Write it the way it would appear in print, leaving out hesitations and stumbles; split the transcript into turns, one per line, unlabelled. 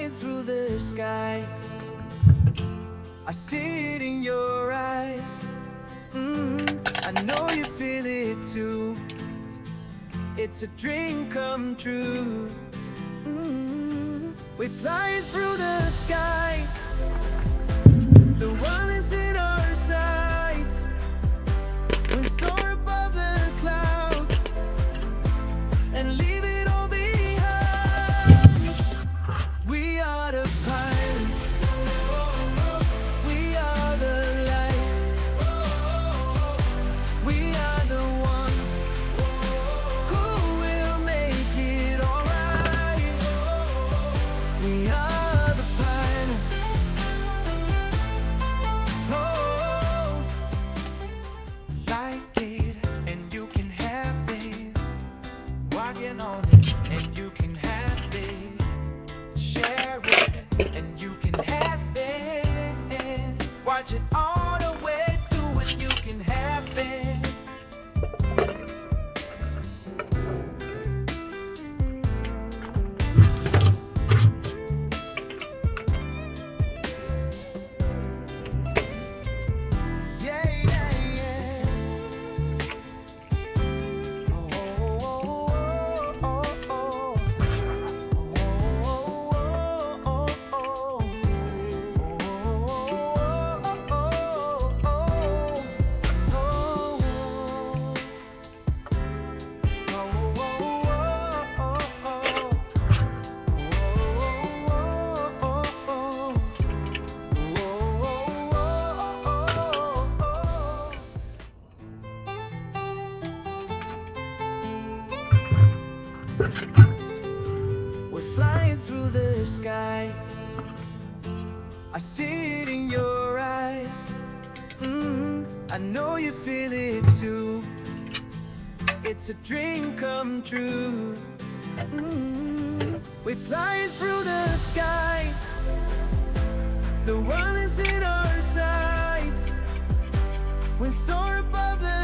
flying through the sky. I see it in your eyes. I know you feel it too. It's a dream come true. We're flying through the sky. The world is in our sights. We soar above the clouds and leave it all behind. We are the pilots. We are the light. We are the ones who will make it alright. We are the pilots. Oh, like it and you can have it. Walking on it and you can have it. Share it and you can have it. Watch it all the way through and you can have it. Yeah, yeah, yeah. Oh, oh, oh, oh, we're flying through the sky. I see it in your eyes. I know you feel it too. It's a dream come true. We're flying through the sky. The world is in our sights. We soar above the